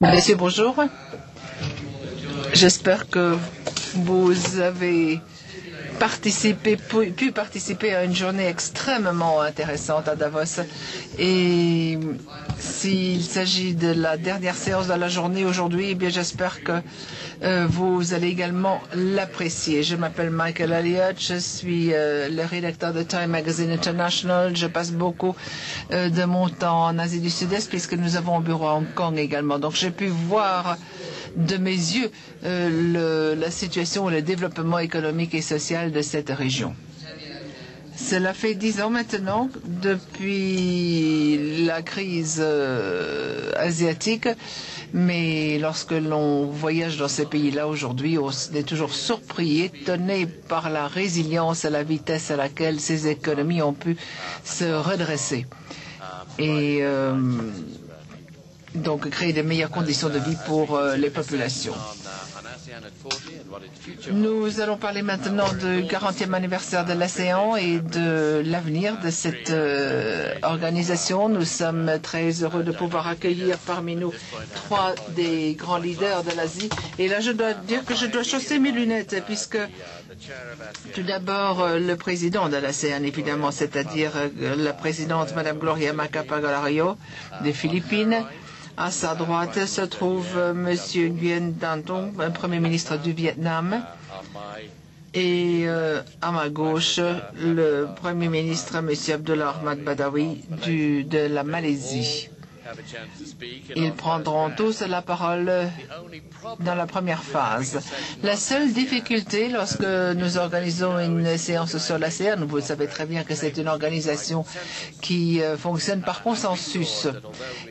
Monsieur, bonjour. J'espère que vous avez pu participer à une journée extrêmement intéressante à Davos. Et s'il s'agit de la dernière séance de la journée aujourd'hui, eh bien j'espère que vous allez également l'apprécier. Je m'appelle Michael Elliott, je suis le rédacteur de Time Magazine International. Je passe beaucoup de mon temps en Asie du Sud-Est puisque nous avons un bureau à Hong Kong également. Donc j'ai pu voir de mes yeux la situation et le développement économique et social de cette région. Cela fait 10 ans maintenant depuis la crise asiatique, mais lorsque l'on voyage dans ces pays-là aujourd'hui, on est toujours surpris, étonné par la résilience et la vitesse à laquelle ces économies ont pu se redresser. Et donc créer de meilleures conditions de vie pour les populations. Nous allons parler maintenant du 40e anniversaire de l'ASEAN et de l'avenir de cette organisation. Nous sommes très heureux de pouvoir accueillir parmi nous 3 des grands leaders de l'Asie. Et là, je dois dire que je dois chausser mes lunettes puisque tout d'abord, le président de l'ASEAN, évidemment, c'est-à-dire la présidente Madame Gloria Macapagal-Arroyo des Philippines. À sa droite se trouve M. Nguyen Thanh Thuong, Premier ministre du Vietnam. Et à ma gauche, le Premier ministre, M. Abdullah Ahmad Badawi de la Malaisie. Ils prendront tous la parole dans la première phase. La seule difficulté lorsque nous organisons une séance sur l'ASEAN, vous savez très bien que c'est une organisation qui fonctionne par consensus.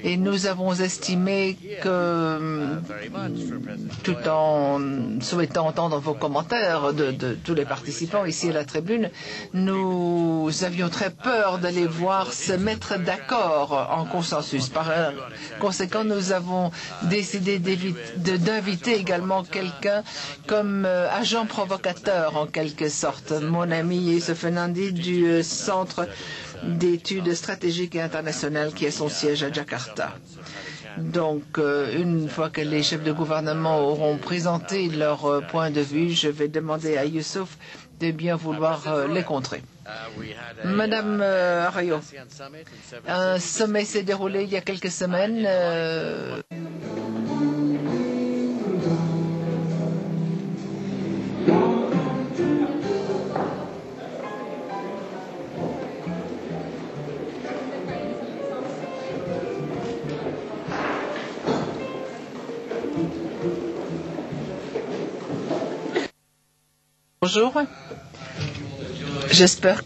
Et nous avons estimé que, tout en souhaitant entendre vos commentaires de tous les participants ici à la tribune, nous avions très peur de les voir se mettre d'accord en consensus. Par conséquent, nous avons décidé d'inviter également quelqu'un comme agent provocateur en quelque sorte, mon ami Youssef Nandi du Centre d'études stratégiques et internationales qui a son siège à Jakarta. Donc, une fois que les chefs de gouvernement auront présenté leur point de vue, je vais demander à Youssef de bien vouloir les contrer. Madame Arroyo, un sommet s'est déroulé il y a quelques semaines. Bonjour. J'espère.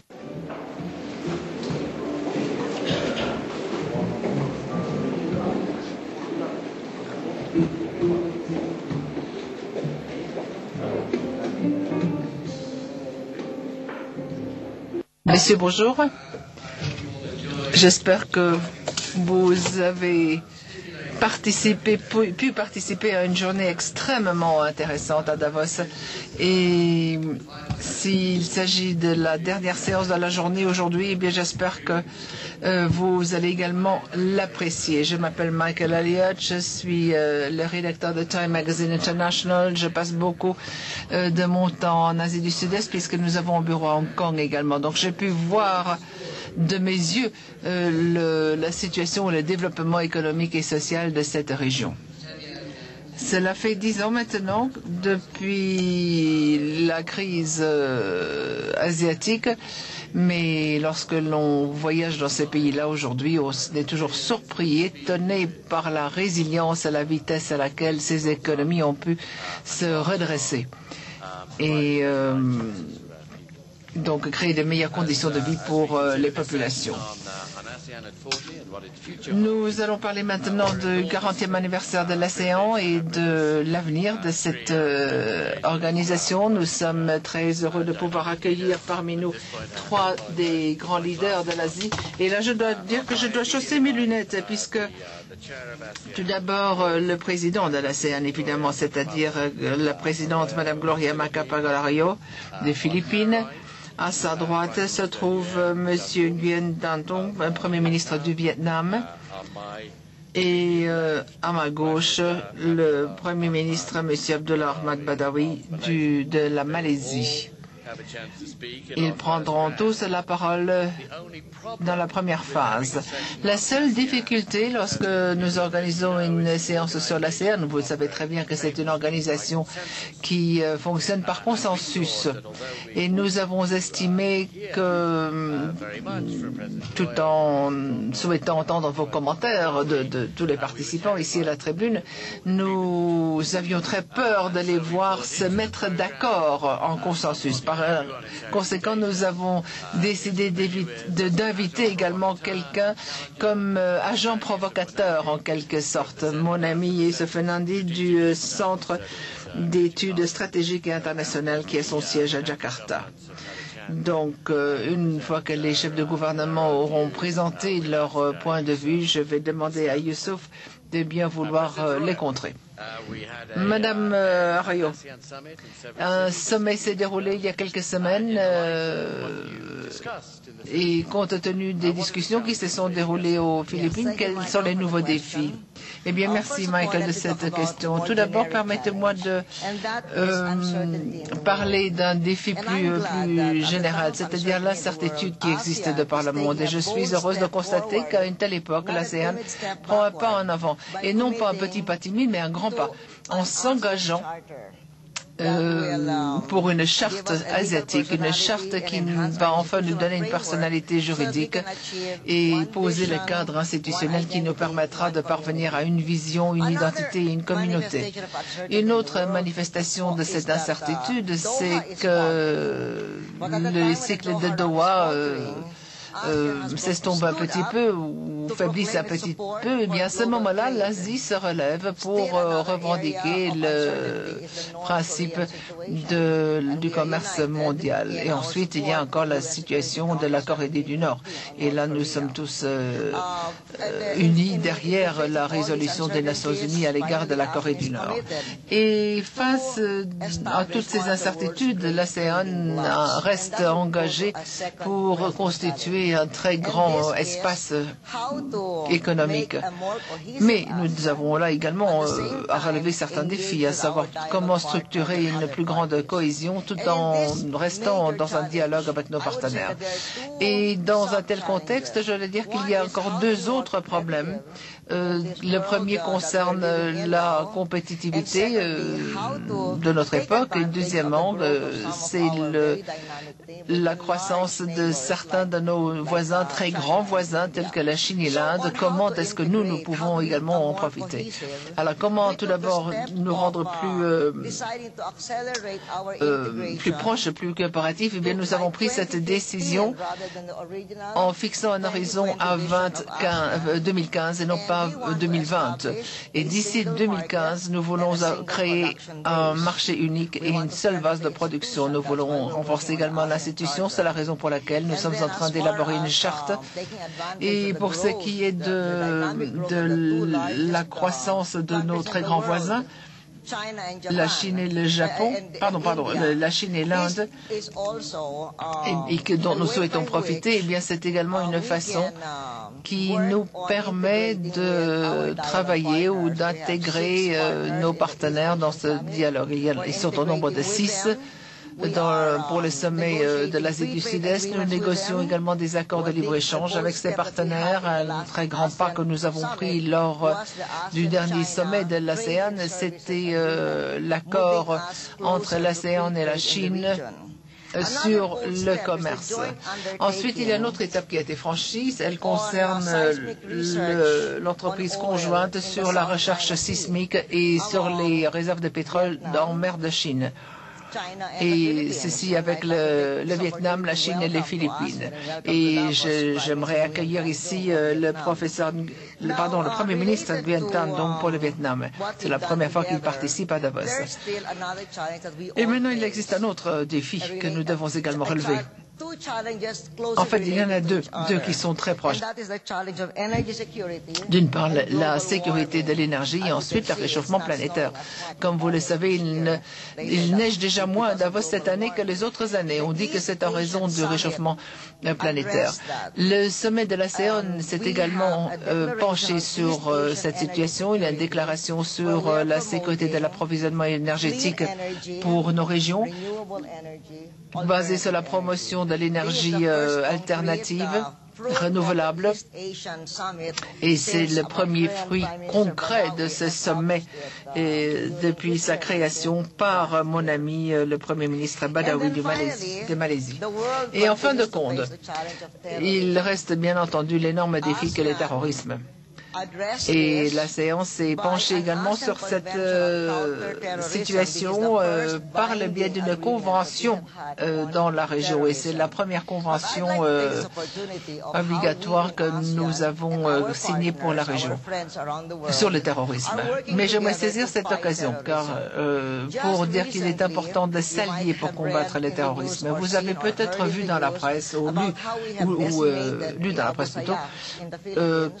Messieurs, bonjour. J'espère que vous avez pu participer à une journée extrêmement intéressante à Davos. Et s'il s'agit de la dernière séance de la journée aujourd'hui, eh bien j'espère que vous allez également l'apprécier. Je m'appelle Michael Elliott, je suis le rédacteur de Time Magazine International. Je passe beaucoup de mon temps en Asie du Sud-Est puisque nous avons un bureau à Hong Kong également. Donc j'ai pu voir de mes yeux la situation et le développement économique et social de cette région. Cela fait 10 ans maintenant depuis la crise asiatique, mais lorsque l'on voyage dans ces pays-là aujourd'hui, on est toujours surpris, étonné par la résilience et la vitesse à laquelle ces économies ont pu se redresser. Et donc créer de meilleures conditions de vie pour les populations. Nous allons parler maintenant du 40e anniversaire de l'ASEAN et de l'avenir de cette organisation. Nous sommes très heureux de pouvoir accueillir parmi nous 3 des grands leaders de l'Asie. Et là, je dois dire que je dois chausser mes lunettes puisque tout d'abord, le président de l'ASEAN, évidemment, c'est-à-dire la présidente Madame Gloria Macapagal-Arroyo des Philippines. À sa droite se trouve M. Nguyen Thanh Thuong, Premier ministre du Vietnam. Et à ma gauche, le Premier ministre, M. Abdullah Ahmad Badawi, de la Malaisie. Ils prendront tous la parole dans la première phase. La seule difficulté lorsque nous organisons une séance sur l'ASEAN, vous savez très bien que c'est une organisation qui fonctionne par consensus. Et nous avons estimé que, tout en souhaitant entendre vos commentaires de tous les participants ici à la tribune, nous avions très peur de les voir se mettre d'accord en consensus. Par conséquent, nous avons décidé d'inviter également quelqu'un comme agent provocateur, en quelque sorte. Mon ami Yusuf Fernandi du Centre d'études stratégiques et internationales qui a son siège à Jakarta. Donc, une fois que les chefs de gouvernement auront présenté leur point de vue, je vais demander à Youssouf de bien vouloir les contrer. Madame Arroyo, un sommet s'est déroulé il y a quelques semaines et compte tenu des discussions qui se sont déroulées aux Philippines, quels sont les nouveaux défis? Eh bien, merci Michael de cette question. Tout d'abord, permettez-moi de parler d'un défi plus général, c'est-à-dire l'incertitude qui existe de par le monde. Et je suis heureuse de constater qu'à une telle époque, l'ASEAN prend un pas en avant, et non pas un petit pas timide, mais un grand pas, en s'engageant pour une charte asiatique, une charte qui va enfin nous donner une personnalité juridique et poser le cadre institutionnel qui nous permettra de parvenir à une vision, une identité et une communauté. Une autre manifestation de cette incertitude, c'est que le cycle de Doha s'estompe un petit peu ou faiblisse un petit peu, et bien à ce moment-là, l'Asie se relève pour revendiquer le principe du commerce mondial. Et ensuite, il y a encore la situation de la Corée du Nord. Et là, nous sommes tous unis derrière la résolution des Nations Unies à l'égard de la Corée du Nord. Et face à toutes ces incertitudes, l'ASEAN reste engagé pour constituer un très grand espace économique. Mais nous avons là également à relever certains défis, à savoir comment structurer une plus grande cohésion tout en restant dans un dialogue avec nos partenaires. Et dans un tel contexte, je veux dire qu'il y a encore deux autres problèmes. Le premier concerne la compétitivité de notre époque et deuxièmement, c'est la croissance de certains de nos voisins, très grands voisins tels que la Chine et l'Inde. Comment est-ce que nous pouvons également en profiter? Alors comment tout d'abord nous rendre plus proches, plus coopératifs? Eh bien, nous avons pris cette décision en fixant un horizon à 2015 et non pas 2020. Et d'ici 2015, nous voulons créer un marché unique et une seule base de production. Nous voulons renforcer également l'institution. C'est la raison pour laquelle nous sommes en train d'élaborer une charte. Et pour ce qui est de la croissance de nos très grands voisins, la Chine et le Japon, la Chine et l'Inde, et dont nous souhaitons profiter, eh bien, c'est également une façon qui nous permet de travailler ou d'intégrer nos partenaires dans ce dialogue. Ils sont au nombre de 6. Pour le sommet de l'Asie du Sud-Est, nous négocions également des accords de libre-échange avec ces partenaires. Un très grand pas que nous avons pris lors du dernier sommet de l'ASEAN, c'était l'accord entre l'ASEAN et la Chine sur le commerce. Ensuite, il y a une autre étape qui a été franchie. Elle concerne l'entreprise conjointe sur la recherche sismique et sur les réserves de pétrole en mer de Chine. Et ceci avec le Vietnam, la Chine et les Philippines. Et j'aimerais accueillir ici le Premier ministre du Vietnam, donc pour le Vietnam. C'est la première fois qu'il participe à Davos. Et maintenant, il existe un autre défi que nous devons également relever. En fait, il y en a deux qui sont très proches. D'une part, la sécurité de l'énergie et ensuite le réchauffement planétaire. Comme vous le savez, il neige déjà moins à Davos cette année que les autres années. On dit que c'est en raison du réchauffement planétaire. Le sommet de l'ASEAN s'est également penché sur cette situation. Il y a une déclaration sur la sécurité de l'approvisionnement énergétique pour nos régions, basée sur la promotion de l'énergie alternative, renouvelable. Et c'est le premier fruit concret de ce sommet depuis sa création par mon ami le Premier ministre Badawi de Malaisie. Et en fin de compte, il reste bien entendu l'énorme défi que le terrorisme. Et l'ASEAN s'est penchée également sur cette situation par le biais d'une convention dans la région. Et c'est la première convention obligatoire que nous avons signée pour la région sur le terrorisme. Mais j'aimerais saisir cette occasion pour dire qu'il est important de s'allier pour combattre le terrorisme. Vous avez peut-être vu dans la presse, ou lu dans la presse plutôt,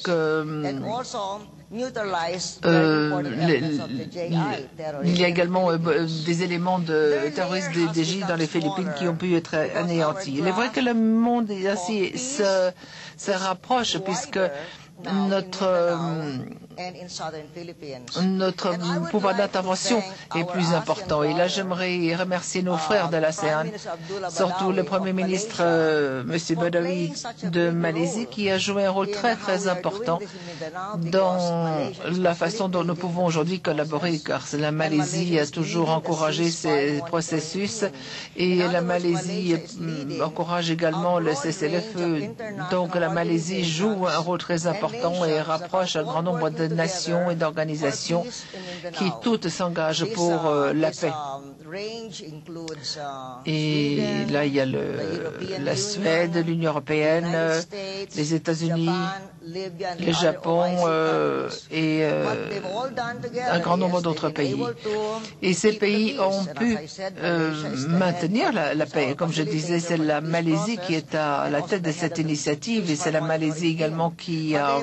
que il y a également des éléments de terroristes des dans les Philippines qui ont pu être anéantis. Il est vrai que le monde ainsi se rapproche puisque notre pouvoir d'intervention est plus important. Et là, j'aimerais remercier nos frères de l'ASEAN, surtout le Premier ministre M. Badawi de Malaisie, qui a joué un rôle très très important dans la façon dont nous pouvons aujourd'hui collaborer, car la Malaisie a toujours encouragé ces processus et la Malaisie encourage également le cessez-le-feu. Donc la Malaisie joue un rôle très important et rapproche un grand nombre de nations et d'organisations qui toutes s'engagent pour la paix. Et là, il y a la Suède, l'Union européenne, les États-Unis, le Japon et un grand nombre d'autres pays. Et ces pays ont pu maintenir la paix. Comme je disais, c'est la Malaisie qui est à la tête de cette initiative et c'est la Malaisie également qui a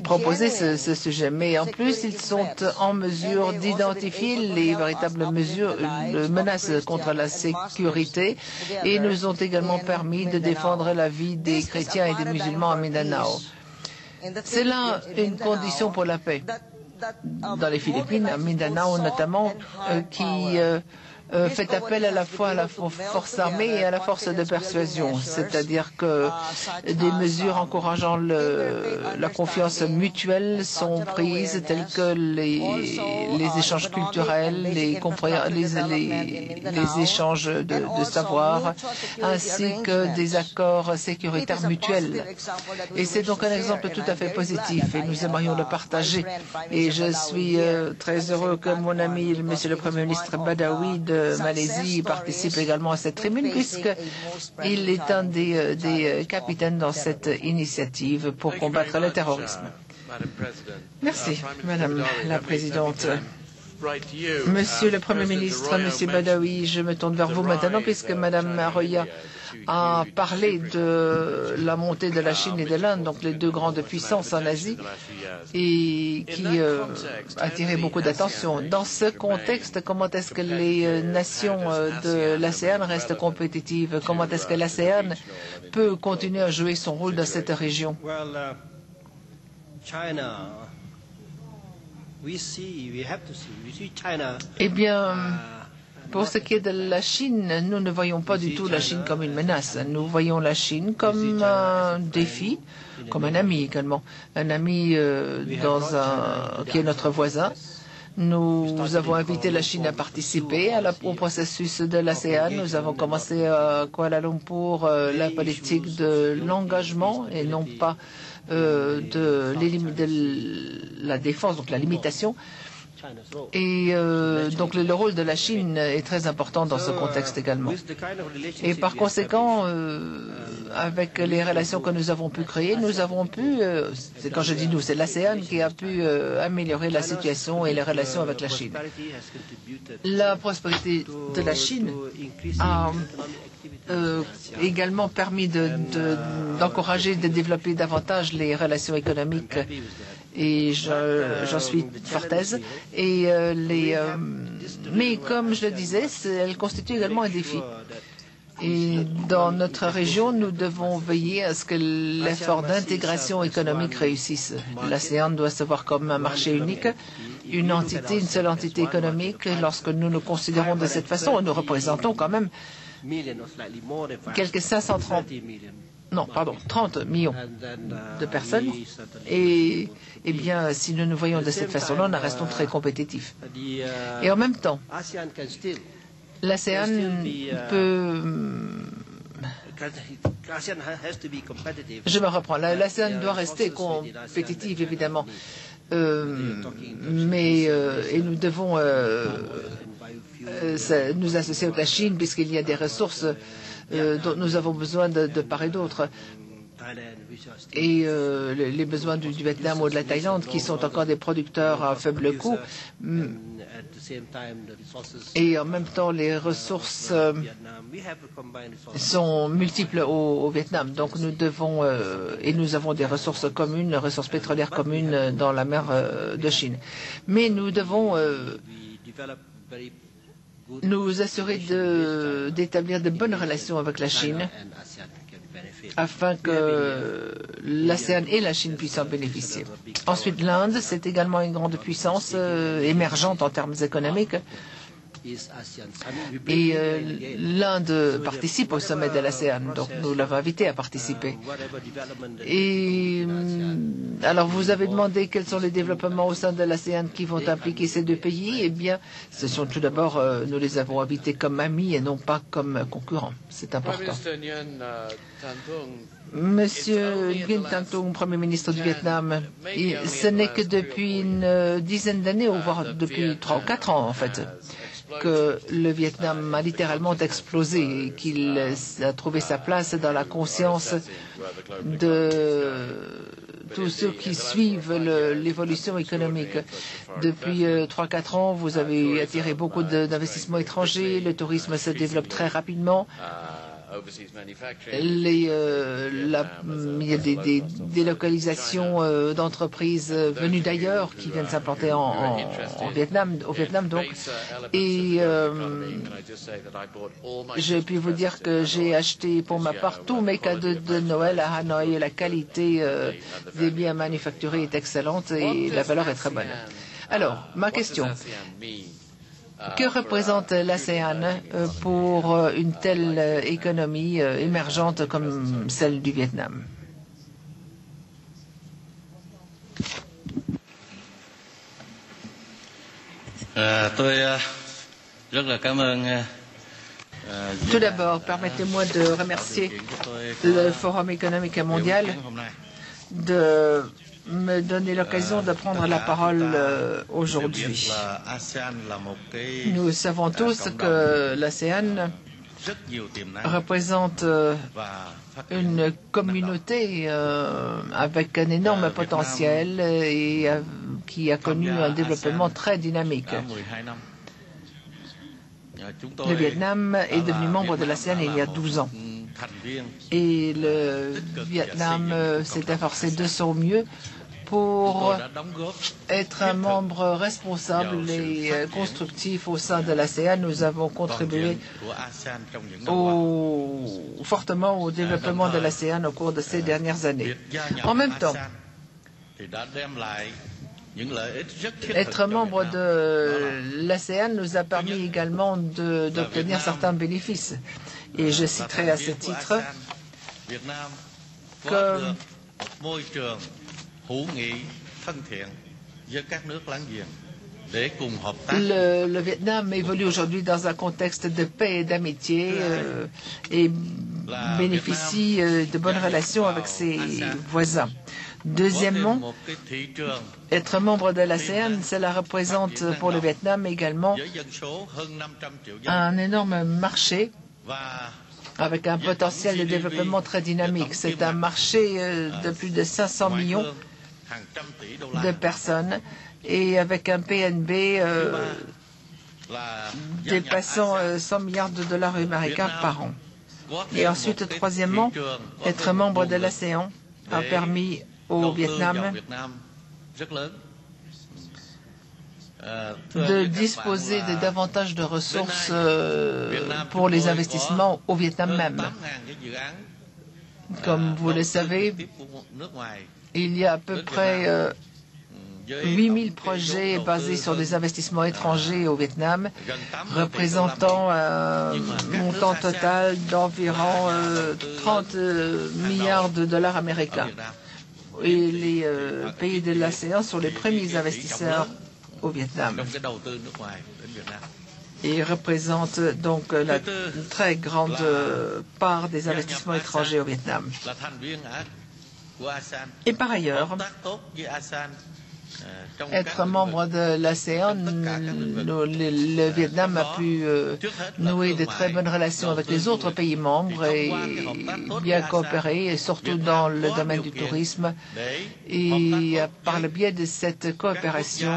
proposé ce sujet. Mais en plus, ils sont en mesure d'identifier les véritables menaces contre la sécurité et nous ont également permis de défendre la vie des chrétiens et des musulmans à Mindanao. C'est là une condition pour la paix dans les Philippines, à Mindanao notamment, qui fait appel à la fois à la force armée et à la force de persuasion, c'est-à-dire que des mesures encourageant la confiance mutuelle sont prises, telles que les échanges culturels, les échanges de savoir, ainsi que des accords sécuritaires mutuels. Et c'est donc un exemple tout à fait positif et nous aimerions le partager. Et je suis très heureux que mon ami, Monsieur le Premier ministre Badawi de Malaisie participe également à cette tribune puisqu'il est un des capitaines dans cette initiative pour combattre le terrorisme. Merci, Madame la Présidente. Monsieur le Premier ministre, Monsieur Badawi, je me tourne vers vous maintenant puisque Madame Arroya a parlé de la montée de la Chine et de l'Inde, donc les deux grandes puissances en Asie, et qui a attiré beaucoup d'attention. Dans ce contexte, comment est-ce que les nations de l'ASEAN restent compétitives? Comment est-ce que l'ASEAN peut continuer à jouer son rôle dans cette région? Eh bien, pour ce qui est de la Chine, nous ne voyons pas du tout la Chine comme une menace. Nous voyons la Chine comme un défi, comme un ami également. Un ami qui est notre voisin. Nous avons invité la Chine à participer au processus de l'ASEAN. Nous avons commencé à Kuala Lumpur la politique de l'engagement et non pas de la défense, donc la limitation. Et donc le rôle de la Chine est très important dans ce contexte également. Et par conséquent, avec les relations que nous avons pu créer, nous avons pu, quand je dis nous, c'est l'ASEAN qui a pu améliorer la situation et les relations avec la Chine. La prospérité de la Chine a également permis d'encourager, de développer davantage les relations économiques. Et j'en suis fort aise. Et mais comme je le disais, elle constitue également un défi. Et dans notre région, nous devons veiller à ce que l'effort d'intégration économique réussisse. L'ASEAN doit se voir comme un marché unique, une seule entité économique. Lorsque nous nous considérons de cette façon, nous représentons quand même quelques 30 millions de personnes. Et bien, si nous nous voyons de cette façon-là, nous restons très compétitifs. Et en même temps, l'ASEAN peut... Je me reprends. L'ASEAN doit rester compétitive, évidemment. Et nous devons nous associer avec la Chine, puisqu'il y a des ressources dont nous avons besoin de part et d'autre. Et les besoins du Vietnam ou de la Thaïlande, qui sont encore des producteurs à faible coût. Et en même temps, les ressources sont multiples au Vietnam. Donc nous devons, et nous avons des ressources communes, ressources pétrolières communes dans la mer de Chine. Mais nous devons nous assurer d'établir de bonnes relations avec la Chine afin que l'ASEAN et la Chine puissent en bénéficier. Ensuite, l'Inde, c'est également une grande puissance émergente en termes économiques. Et l'Inde participe au sommet de l'ASEAN, donc nous l'avons invité à participer. Et alors vous avez demandé quels sont les développements au sein de l'ASEAN qui vont impliquer ces deux pays. Eh bien, ce sont tout d'abord, nous les avons invités comme amis et non pas comme concurrents. C'est important. Monsieur Nguyen Thanh Trung, Premier ministre du Vietnam, ce n'est que depuis une dizaine d'années, voire depuis 3 ou 4 ans en fait, que le Vietnam a littéralement explosé et qu'il a trouvé sa place dans la conscience de tous ceux qui suivent l'évolution économique. Depuis 3-4 ans, vous avez attiré beaucoup d'investissements étrangers, le tourisme se développe très rapidement. Il y a des délocalisations d'entreprises venues d'ailleurs qui viennent s'implanter au Vietnam donc. Et je puis vous dire que j'ai acheté pour ma part tous mes cadeaux de Noël à Hanoï. La qualité des biens manufacturés est excellente et la valeur est très bonne. Alors, ma question. Que représente l'ASEAN pour une telle économie émergente comme celle du Vietnam? Tout d'abord, permettez-moi de remercier le Forum économique mondial de me donner l'occasion de prendre la parole aujourd'hui. Nous savons tous que l'ASEAN représente une communauté avec un énorme potentiel et qui a connu un développement très dynamique. Le Vietnam est devenu membre de l'ASEAN il y a 12 ans. Et le Vietnam s'est efforcé de son mieux pour être un membre responsable et constructif au sein de l'ASEAN. Nous avons contribué fortement au développement de l'ASEAN au cours de ces dernières années. En même temps, être membre de l'ASEAN nous a permis également d'obtenir certains bénéfices. Et je citerai à ce titre que le Vietnam évolue aujourd'hui dans un contexte de paix et d'amitié et bénéficie de bonnes relations avec ses voisins. Deuxièmement, être membre de l'ASEAN, cela représente pour le Vietnam également un énorme marché avec un potentiel de développement très dynamique. C'est un marché de plus de 500 millions de personnes et avec un PNB dépassant 100 milliards de dollars américains par an. Et ensuite, troisièmement, être membre de l'ASEAN a permis au Vietnam de disposer de davantage de ressources pour les investissements au Vietnam même. Comme vous le savez, il y a à peu près 8000 projets basés sur des investissements étrangers au Vietnam, représentant un montant total d'environ 30 milliards de dollars américains. Et les pays de l'ASEAN sont les premiers investisseurs au Vietnam et représentent donc la très grande part des investissements étrangers au Vietnam. Et par ailleurs, être membre de l'ASEAN, le Vietnam a pu nouer de très bonnes relations avec les autres pays membres et bien coopérer, et surtout dans le domaine du tourisme. Et par le biais de cette coopération,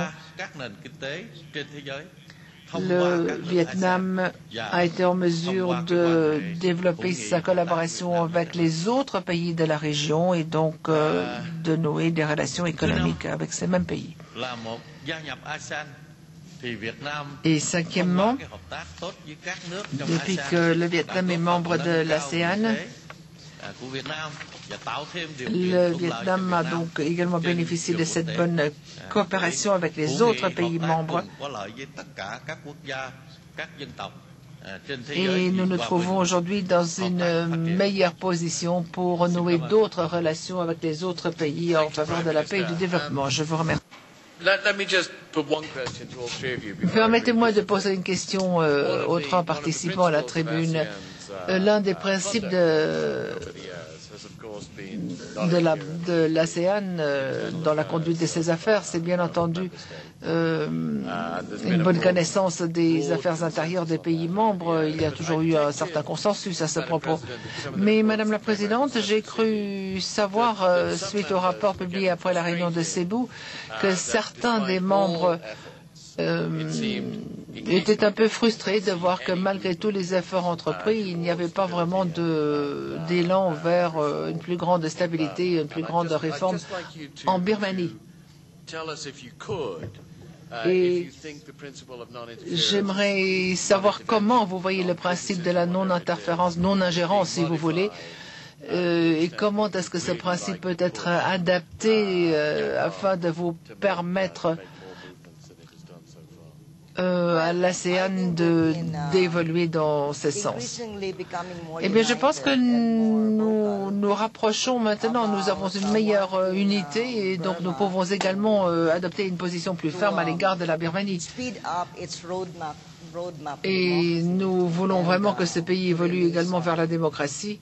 le Vietnam a été en mesure de développer sa collaboration avec les autres pays de la région et donc de nouer des relations économiques avec ces mêmes pays. Et cinquièmement, depuis que le Vietnam est membre de l'ASEAN, le Vietnam a donc également bénéficié de cette bonne coopération avec les autres pays membres. Et nous nous trouvons aujourd'hui dans une meilleure position pour nouer d'autres relations avec les autres pays en faveur de la paix et du développement. Je vous remercie. Permettez-moi de poser une question aux trois participants à la tribune. L'un des principes de l'ASEAN dans la conduite de ses affaires, c'est bien entendu une bonne connaissance des affaires intérieures des pays membres. Il y a toujours eu un certain consensus à ce propos. Mais, Madame la Présidente, j'ai cru savoir, suite au rapport publié après la réunion de Cebu, que certains des membres était un peu frustré de voir que malgré tous les efforts entrepris, il n'y avait pas vraiment d'élan vers une plus grande stabilité, une plus grande réforme en Birmanie. Et j'aimerais savoir comment vous voyez le principe de la non-interférence, non-ingérence, si vous voulez, et comment est-ce que ce principe peut être adapté afin de vous permettre à l'ASEAN d'évoluer dans ce sens. Eh bien, je pense que nous nous rapprochons maintenant, nous avons une meilleure unité et donc nous pouvons également adopter une position plus ferme à l'égard de la Birmanie. Et nous voulons vraiment que ce pays évolue également vers la démocratie.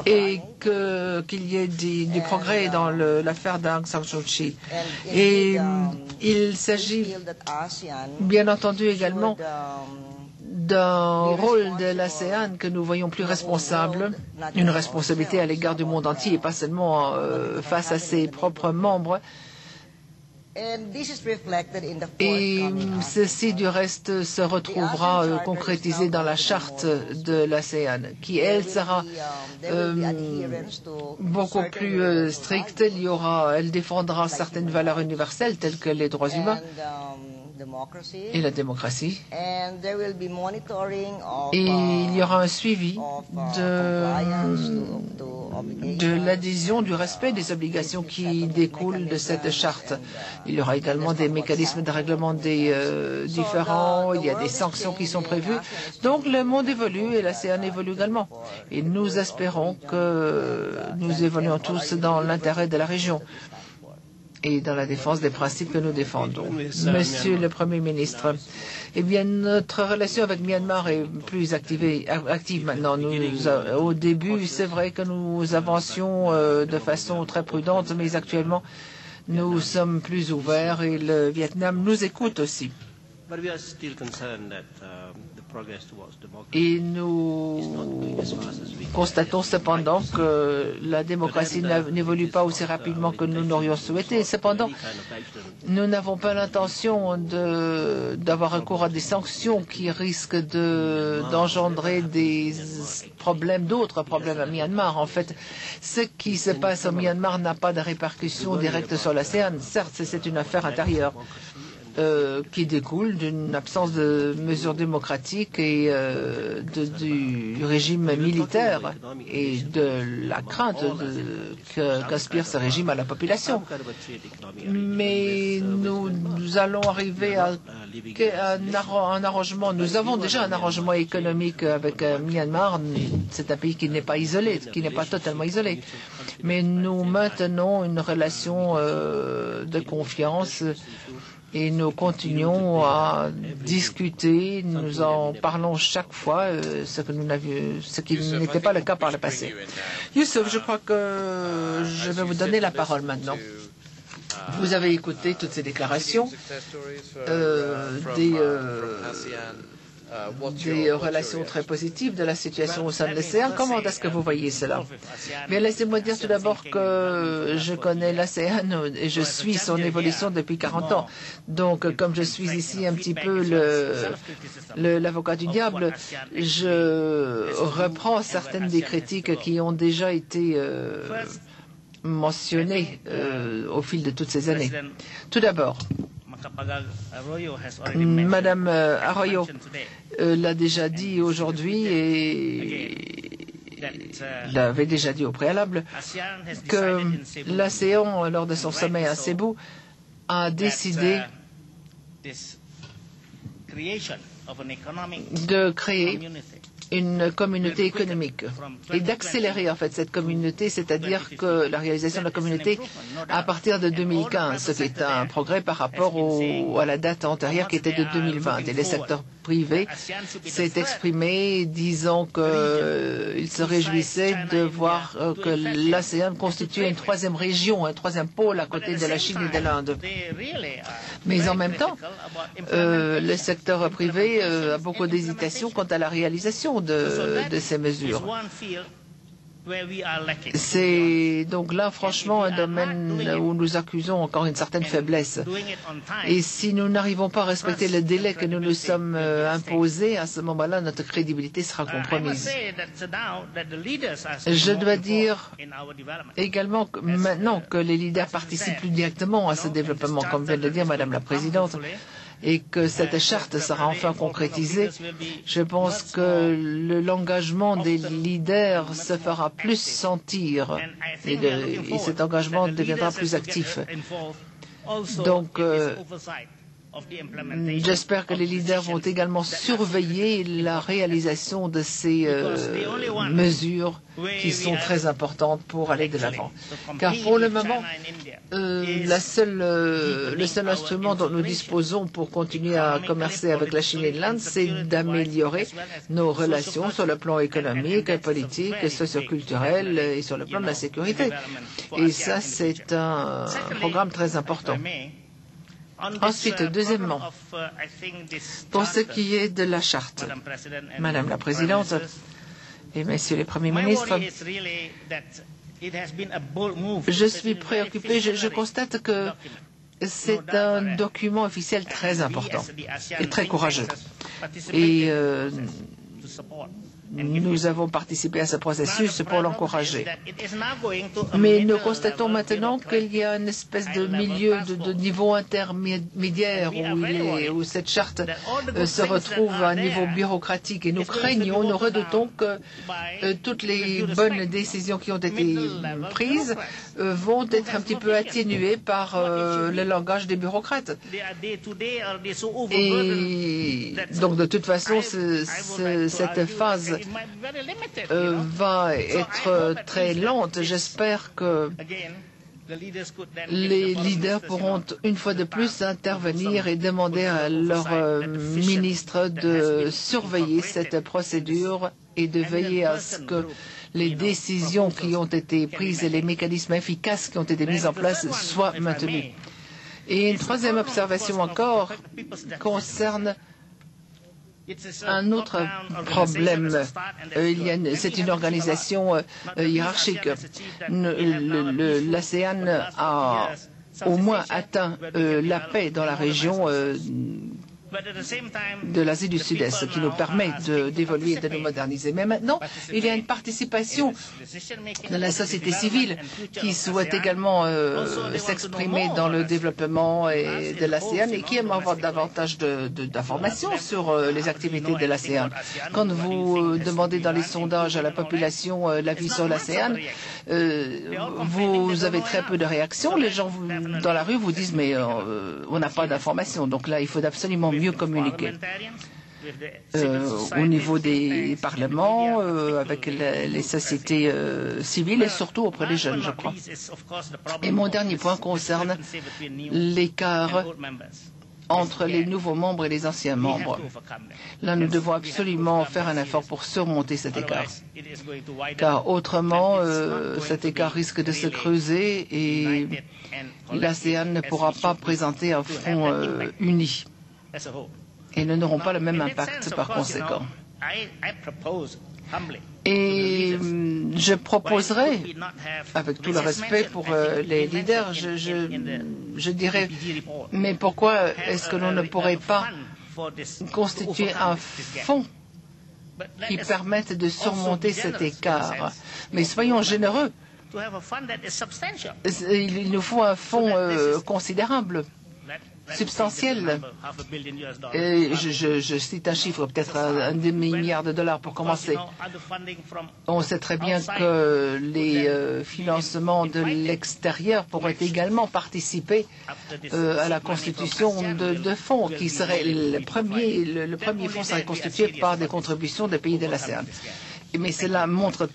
Et qu'il y ait du progrès dans l'affaire d'Aung San Suu Kyi. Et il s'agit bien entendu également d'un rôle de l'ASEAN que nous voyons plus responsable, une responsabilité à l'égard du monde entier et pas seulement face à ses propres membres. Et ceci, du reste, se retrouvera concrétisé dans la charte de l'ASEAN, qui, elle, sera beaucoup plus stricte. Elle défendra certaines valeurs universelles, telles que les droits humains et la démocratie. Et il y aura un suivi de l'adhésion, du respect des obligations qui découlent de cette charte. Il y aura également des mécanismes de règlement des différends, il y a des sanctions qui sont prévues. Donc le monde évolue et l'ASEAN évolue également. Et nous espérons que nous évoluons tous dans l'intérêt de la région. et dans la défense des principes que nous défendons. Monsieur le Premier ministre, eh bien, notre relation avec Myanmar est plus active maintenant. Au début, c'est vrai que nous avancions de façon très prudente, mais actuellement, nous sommes plus ouverts et le Vietnam nous écoute aussi. Et nous constatons cependant que la démocratie n'évolue pas aussi rapidement que nous l'aurions souhaité. Cependant, nous n'avons pas l'intention d'avoir recours à des sanctions qui risquent d'engendrer d'autres problèmes à Myanmar. En fait, ce qui se passe au Myanmar n'a pas de répercussions directes sur l'ASEAN. Certes, c'est une affaire intérieure. Qui découle d'une absence de mesures démocratiques et du régime militaire et de la crainte qu'inspire ce régime à la population. Mais nous allons arriver à un arrangement. Nous avons déjà un arrangement économique avec Myanmar. C'est un pays qui n'est pas isolé, qui n'est pas totalement isolé. Mais nous maintenons une relation de confiance. Et nous continuons à discuter, nous en parlons chaque fois, ce qui n'était pas le cas par le passé. Youssouf, je crois que je vais vous donner la parole maintenant. Vous avez écouté toutes ces déclarations des relations très positives de la situation au sein de l'ASEAN. Comment est-ce que vous voyez cela? Bien, laissez-moi dire tout d'abord que je connais l'ASEAN et je suis son évolution depuis 40 ans. Donc, comme je suis ici un petit peu l'avocat du diable, je reprends certaines des critiques qui ont déjà été mentionnées au fil de toutes ces années. Tout d'abord, Madame Arroyo l'a déjà dit aujourd'hui et l'avait déjà dit au préalable que l'ASEAN, lors de son sommet à Cebu, a décidé de créer une communauté économique et d'accélérer en fait cette communauté, c'est-à-dire que la réalisation de la communauté à partir de 2015, ce qui est un progrès par rapport à la date antérieure qui était de 2020. Et les secteurs privés s'est exprimé disant qu'il se réjouissait de voir que l'ASEAN constituait une troisième région, un troisième pôle à côté de la Chine et de l'Inde. Mais en même temps, le secteur privé a beaucoup d'hésitation quant à la réalisation de ces mesures. C'est donc là, franchement, un domaine où nous accusons encore une certaine faiblesse. Et si nous n'arrivons pas à respecter le délai que nous nous sommes imposés, à ce moment-là, notre crédibilité sera compromise. Je dois dire également que maintenant que les leaders participent plus directement à ce développement, comme vient de le dire Madame la Présidente, et que cette charte sera enfin concrétisée, je pense que l'engagement des leaders se fera plus sentir et cet engagement deviendra plus actif. Donc, j'espère que les leaders vont également surveiller la réalisation de ces mesures qui sont très importantes pour aller de l'avant. Car pour le moment, le seul instrument dont nous disposons pour continuer à commercer avec la Chine et l'Inde, c'est d'améliorer nos relations sur le plan économique, politique, socioculturel et sur le plan de la sécurité. Et ça, c'est un programme très important. Ensuite, deuxièmement, pour ce qui est de la charte, Madame la Présidente et Messieurs les Premiers ministres, je suis préoccupé, je constate que c'est un document officiel très important et très courageux. Et nous avons participé à ce processus pour l'encourager. Mais nous constatons maintenant qu'il y a une espèce de milieu, de niveau intermédiaire où cette charte se retrouve à un niveau bureaucratique. Et nous craignons, nous redoutons que toutes les bonnes décisions qui ont été prises vont être un petit peu atténuées par le langage des bureaucrates. Et donc, de toute façon, cette phase va être très lente. J'espère que les leaders pourront une fois de plus intervenir et demander à leur ministre de surveiller cette procédure et de veiller à ce que les décisions qui ont été prises et les mécanismes efficaces qui ont été mis en place soient maintenus. Et une troisième observation encore concerne un autre problème. C'est une organisation hiérarchique. L'ASEAN a au moins atteint la paix dans la région de l'Asie du Sud-Est, qui nous permet d'évoluer et de nous moderniser. Mais maintenant, il y a une participation de la société civile qui souhaite également s'exprimer dans le développement de l'ASEAN et qui aime avoir davantage d'informations sur les activités de l'ASEAN. Quand vous demandez dans les sondages à la population l'avis sur l'ASEAN, vous avez très peu de réactions. Les gens dans la rue vous disent mais on n'a pas d'informations. Donc là, il faut absolument mieux communiquer. Au niveau des parlements, avec les sociétés civiles et surtout auprès des jeunes, je crois. Et mon dernier point concerne l'écart entre les nouveaux membres et les anciens membres. Là, nous devons absolument faire un effort pour surmonter cet écart. Car autrement, cet écart risque de se creuser et l'ASEAN ne pourra pas présenter un front uni. Et nous n'aurons pas le même impact par conséquent. Et je proposerai, avec tout le respect pour les leaders, je dirais, mais pourquoi est-ce que l'on ne pourrait pas constituer un fonds qui permette de surmonter cet écart? Mais soyons généreux. Il nous faut un fonds considérable, substantiel. Et je cite un chiffre, peut-être un demi-milliard de dollars pour commencer. On sait très bien que les financements de l'extérieur pourraient également participer à la constitution de fonds, qui serait le premier fonds serait constitué par des contributions des pays de l'ASEAN. Mais cela montre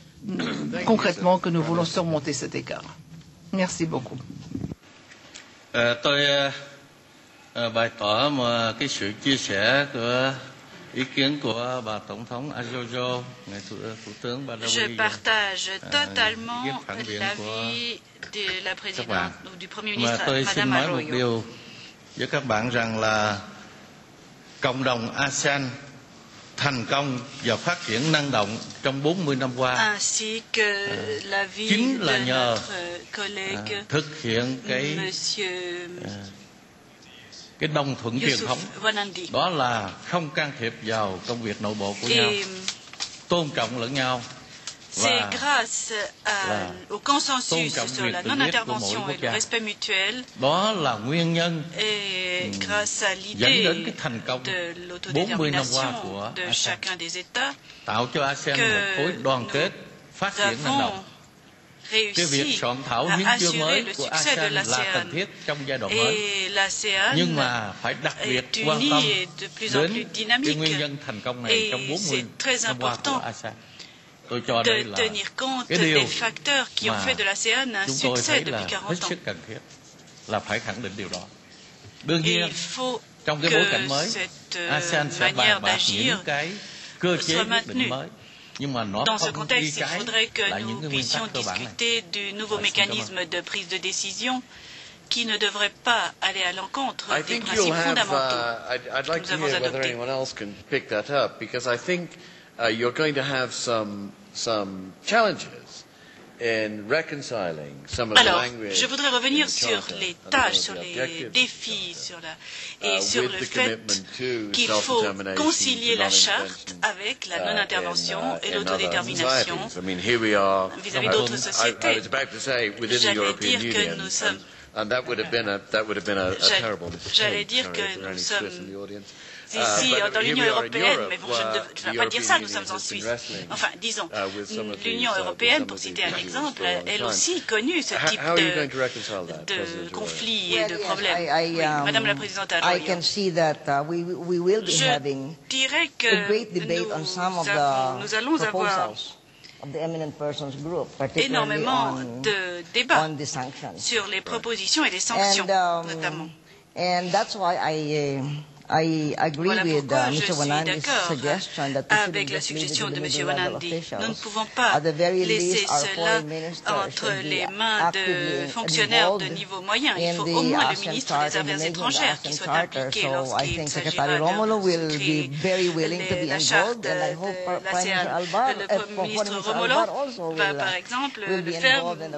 concrètement que nous voulons surmonter cet écart. Merci beaucoup. Bày tỏ một cái sự chia sẻ của ý kiến của bà Tổng thống Arroyo, ngài Thủ tướng Badawi. Je partage totalement l'avis de la présidente ou du Premier ministre Madame Arroyo. Mà tôi xin nói một điều với các bạn rằng là cộng đồng ASEAN thành công và phát triển năng động trong 40 năm qua. Ainsi que l'avis chính là de nhờ notre collègue thực hiện cái đồng thuận truyền thống, đó là không can thiệp vào công việc nội bộ của nhau, tôn trọng lẫn nhau. C'est grâce au consensus sur la non-intervention et le respect mutuel et grâce à l'idée de l'autodétermination de chacun des États que nous avons réussi à assurer le succès de l'ASEAN. Et l'ASEAN est unie et de plus en plus dynamique. Et c'est très important de tenir compte des facteurs qui ont fait de l'ASEAN un succès depuis 40 ans. Et il faut que cette manière d'agir soit maintenue. Dans ce contexte, il faudrait que nous puissions discuter du nouveau mécanisme de prise de décision qui ne devrait pas aller à l'encontre des principes fondamentaux que nous avons adoptés. You're going to have some challenges in reconciling some of the language. Je voudrais revenir sur les tâches, sur les défis, et sur le fait qu'il faut concilier la charte avec la non-intervention et l'autodétermination vis-à-vis d'autres sociétés. J'allais dire que nous sommes. J'allais dire que nous sommes ici dans l'Union européenne, mais bon, je ne vais pas dire ça, nous sommes en Suisse. Enfin, disons, l'Union européenne, pour citer un exemple, elle aussi connu ce type de conflits et de problèmes. Oui, Madame la Présidente Arroyo. Je dirais que nous allons avoir énormément de débats sur les propositions et les sanctions, notamment. Voilà pourquoi je suis d'accord avec la suggestion de M. Wanandi. Nous ne pouvons pas laisser cela entre les mains de fonctionnaires de niveau moyen. Il faut au moins le ministre des Affaires étrangères qui soit impliqué lorsqu'il s'agira de la charte de l'ASEAN. Le Premier ministre Romolo va par exemple le faire, M.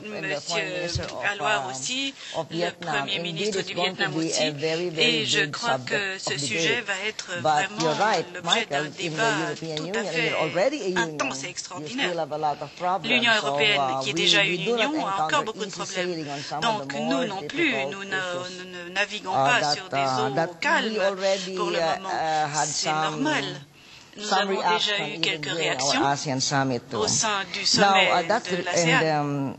Alwar aussi, le Premier ministre du Vietnam aussi, et je crois que ce sujet va être vraiment l'objet d'un débat tout à fait intense et extraordinaire. L'Union européenne, qui est déjà une union, a encore beaucoup de problèmes. Donc nous non plus, nous ne naviguons pas sur des eaux calmes pour le moment. C'est normal. Nous avons déjà eu quelques réactions au sein du sommet de l'ASEAN.